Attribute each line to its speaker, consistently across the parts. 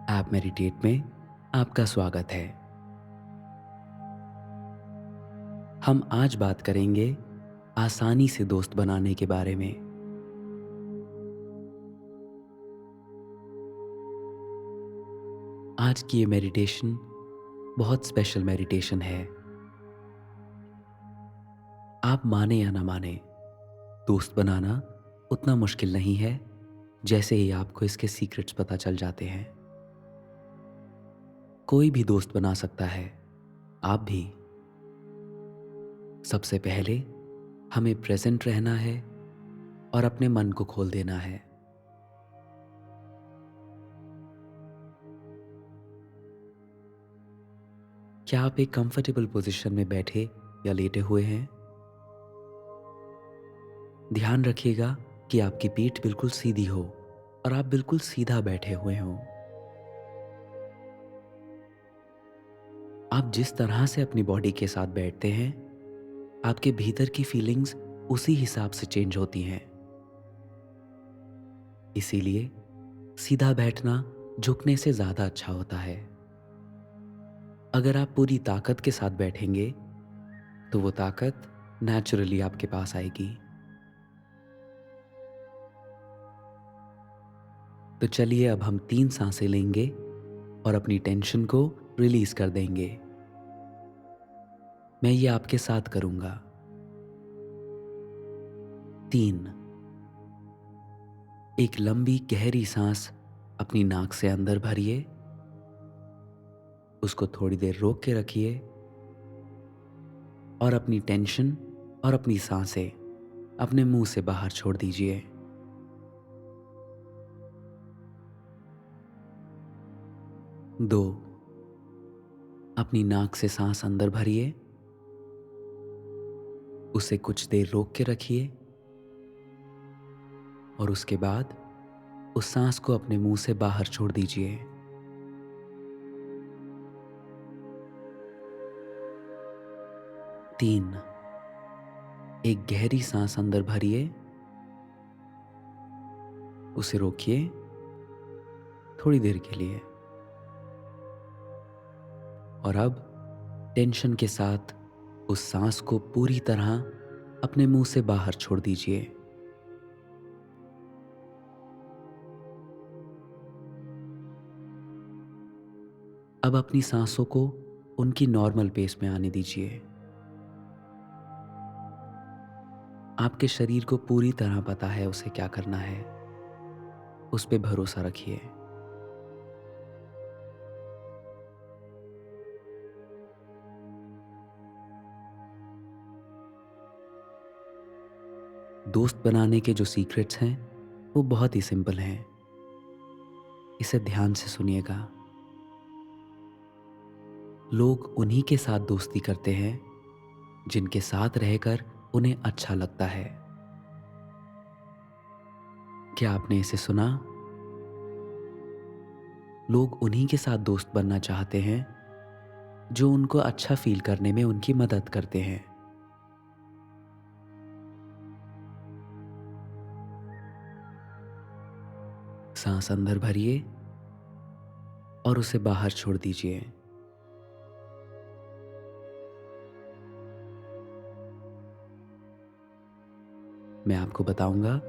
Speaker 1: App meditate में आपका स्वागत है। हम आज बात करेंगे आसानी से दोस्त बनाने के बारे में। आज की ये मेडिटेशन बहुत स्पेशल मेडिटेशन है। आप माने या ना माने, दोस्त बनाना उतना मुश्किल नहीं है जैसे ही आपको इसके सीक्रेट्स पता चल जाते हैं। कोई भी दोस्त बना सकता है, आप भी। सबसे पहले हमें प्रेजेंट रहना है और अपने मन को खोल देना है। क्या आप एक कंफर्टेबल पोजीशन में बैठे या लेटे हुए हैं? ध्यान रखिएगा कि आपकी पीठ बिल्कुल सीधी हो और आप बिल्कुल सीधा बैठे हुए हों। आप जिस तरह से अपनी बॉडी के साथ बैठते हैं, आपके भीतर की फीलिंग्स उसी हिसाब से चेंज होती हैं। इसीलिए सीधा बैठना झुकने से ज़्यादा अच्छा होता है। अगर आप पूरी ताकत के साथ बैठेंगे, तो वो ताकत नेचुरली आपके पास आएगी। तो चलिए अब हम 3 सांसें लेंगे और अपनी टेंशन को रिलीज कर देंगे। मैं ये आपके साथ करूंगा। 3। एक लंबी गहरी सांस अपनी नाक से अंदर भरिए, उसको थोड़ी देर रोक के रखिए और अपनी टेंशन और अपनी सांसें अपने मुंह से बाहर छोड़ दीजिए। 2। अपनी नाक से सांस अंदर भरिए, उसे कुछ देर रोक के रखिए और उसके बाद उस सांस को अपने मुंह से बाहर छोड़ दीजिए। 3। एक गहरी सांस अंदर भरिए, उसे रोकिए थोड़ी देर के लिए और अब टेंशन के साथ उस सांस को पूरी तरह अपने मुंह से बाहर छोड़ दीजिए। अब अपनी सांसों को उनकी नॉर्मल पेस में आने दीजिए। आपके शरीर को पूरी तरह पता है उसे क्या करना है, उस पे भरोसा रखिए। दोस्त बनाने के जो सीक्रेट्स हैं वो बहुत ही सिंपल हैं। इसे ध्यान से सुनिएगा। लोग उन्हीं के साथ दोस्ती करते हैं जिनके साथ रहकर उन्हें अच्छा लगता है। क्या आपने इसे सुना? लोग उन्हीं के साथ दोस्त बनना चाहते हैं जो उनको अच्छा फील करने में उनकी मदद करते हैं। सांस अंदर भरिए और उसे बाहर छोड़ दीजिए। मैं आपको बताऊंगा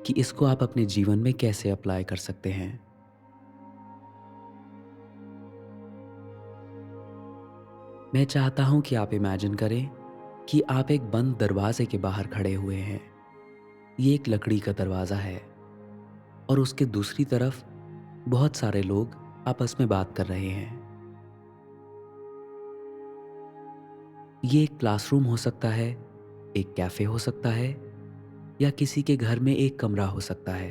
Speaker 1: कि इसको आप अपने जीवन में कैसे अप्लाई कर सकते हैं। मैं चाहता हूं कि आप इमेजिन करें कि आप एक बंद दरवाजे के बाहर खड़े हुए हैं। ये एक लकड़ी का दरवाजा है और उसके दूसरी तरफ बहुत सारे लोग आपस में बात कर रहे हैं। ये एक क्लासरूम हो सकता है, एक कैफे हो सकता है या किसी के घर में एक कमरा हो सकता है।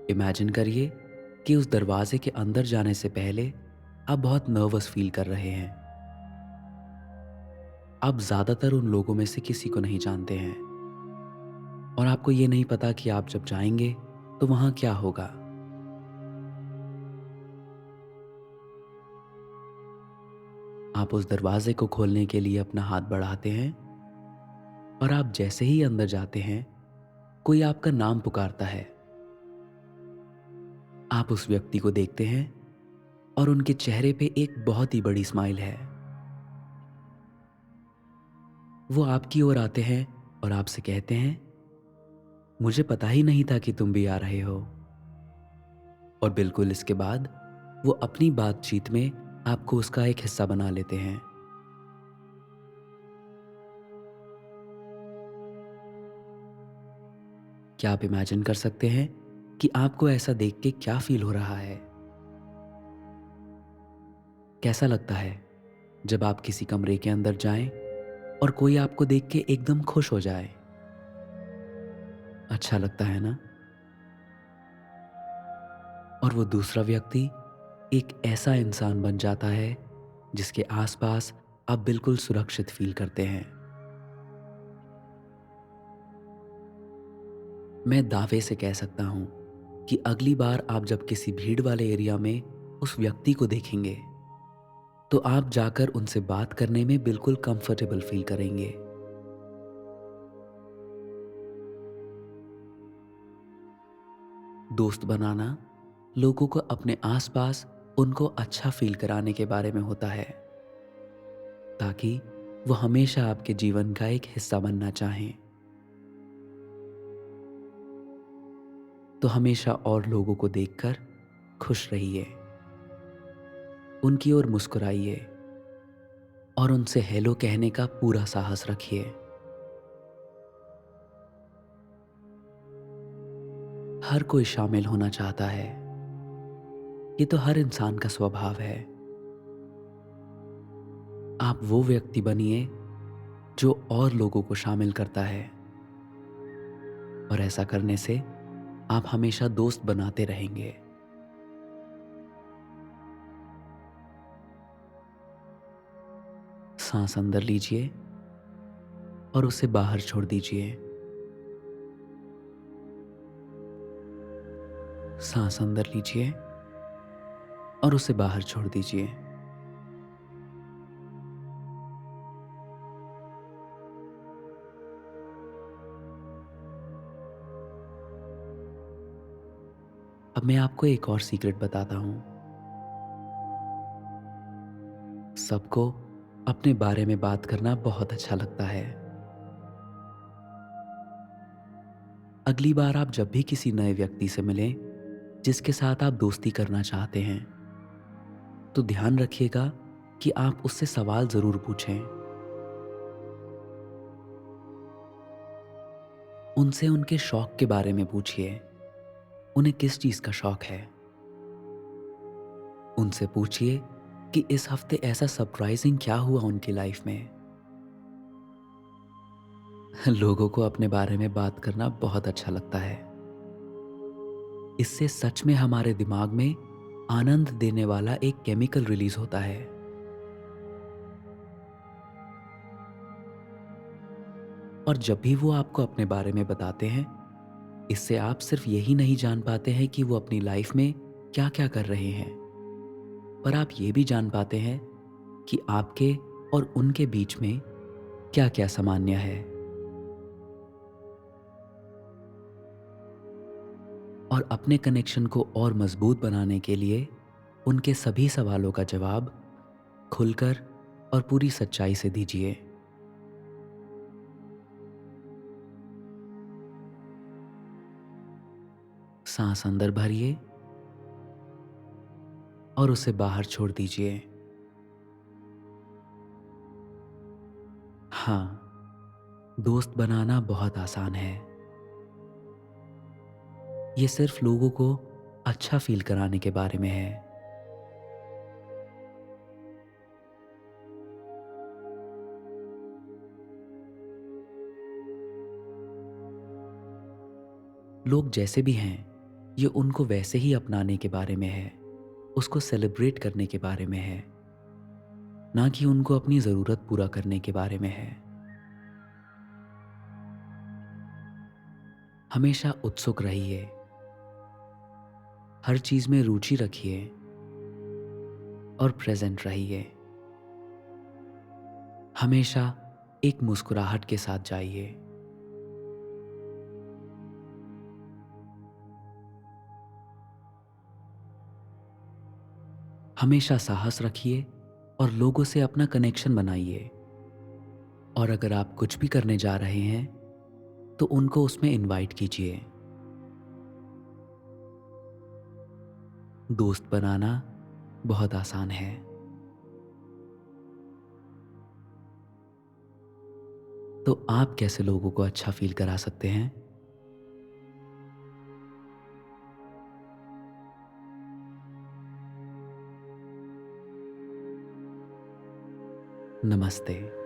Speaker 1: इमेजिन करिए कि उस दरवाजे के अंदर जाने से पहले आप बहुत नर्वस फील कर रहे हैं। आप ज्यादातर उन लोगों में से किसी को नहीं जानते हैं और आपको ये नहीं पता कि आप जब जाएंगे तो वहां क्या होगा। आप उस दरवाजे को खोलने के लिए अपना हाथ बढ़ाते हैं और आप जैसे ही अंदर जाते हैं, कोई आपका नाम पुकारता है। आप उस व्यक्ति को देखते हैं और उनके चेहरे पे एक बहुत ही बड़ी स्माइल है। वो आपकी ओर आते हैं और आपसे कहते हैं, मुझे पता ही नहीं था कि तुम भी आ रहे हो। और बिल्कुल इसके बाद वो अपनी बातचीत में आपको उसका एक हिस्सा बना लेते हैं। क्या आप इमेजिन कर सकते हैं कि आपको ऐसा देख के क्या फील हो रहा है? कैसा लगता है जब आप किसी कमरे के अंदर जाएं और कोई आपको देख के एकदम खुश हो जाए? अच्छा लगता है ना? और वो दूसरा व्यक्ति एक ऐसा इंसान बन जाता है जिसके आसपास आप बिल्कुल सुरक्षित फील करते हैं। मैं दावे से कह सकता हूं कि अगली बार आप जब किसी भीड़ वाले एरिया में उस व्यक्ति को देखेंगे तो आप जाकर उनसे बात करने में बिल्कुल कंफर्टेबल फील करेंगे। दोस्त बनाना लोगों को अपने आसपास उनको अच्छा फील कराने के बारे में होता है, ताकि वो हमेशा आपके जीवन का एक हिस्सा बनना चाहें। तो हमेशा और लोगों को देखकर खुश रहिए, उनकी ओर मुस्कुराइए और उनसे हेलो कहने का पूरा साहस रखिए। हर कोई शामिल होना चाहता है, ये तो हर इंसान का स्वभाव है। आप वो व्यक्ति बनिए जो और लोगों को शामिल करता है, और ऐसा करने से आप हमेशा दोस्त बनाते रहेंगे। सांस अंदर लीजिए और उसे बाहर छोड़ दीजिए। सांस अंदर लीजिए और उसे बाहर छोड़ दीजिए। अब मैं आपको एक और सीक्रेट बताता हूं। सबको अपने बारे में बात करना बहुत अच्छा लगता है। अगली बार आप जब भी किसी नए व्यक्ति से मिलें जिसके साथ आप दोस्ती करना चाहते हैं, तो ध्यान रखिएगा कि आप उससे सवाल जरूर पूछें। उनसे उनके शौक के बारे में पूछिए। उन्हें किस चीज का शौक है? उनसे पूछिए कि इस हफ्ते ऐसा सरप्राइजिंग क्या हुआ उनकी लाइफ में। लोगों को अपने बारे में बात करना बहुत अच्छा लगता है। इससे सच में हमारे दिमाग में आनंद देने वाला एक केमिकल रिलीज होता है। और जब भी वो आपको अपने बारे में बताते हैं, इससे आप सिर्फ यही नहीं जान पाते हैं कि वो अपनी लाइफ में क्या क्या कर रहे हैं, पर आप ये भी जान पाते हैं कि आपके और उनके बीच में क्या क्या सामान्य है। और अपने कनेक्शन को और मजबूत बनाने के लिए उनके सभी सवालों का जवाब खुलकर और पूरी सच्चाई से दीजिए। सांस अंदर भरिए और उसे बाहर छोड़ दीजिए। हाँ, दोस्त बनाना बहुत आसान है। ये सिर्फ लोगों को अच्छा फील कराने के बारे में है। लोग जैसे भी हैं, ये उनको वैसे ही अपनाने के बारे में है, उसको सेलिब्रेट करने के बारे में है, ना कि उनको अपनी ज़रूरत पूरा करने के बारे में है। हमेशा उत्सुक रहिए, हर चीज़ में रुचि रखिए और प्रेजेंट रहिए। हमेशा एक मुस्कुराहट के साथ जाइए। हमेशा साहस रखिए और लोगों से अपना कनेक्शन बनाइए। और अगर आप कुछ भी करने जा रहे हैं तो उनको उसमें इनवाइट कीजिए। दोस्त बनाना बहुत आसान है। तो आप कैसे लोगों को अच्छा फील करा सकते हैं? नमस्ते।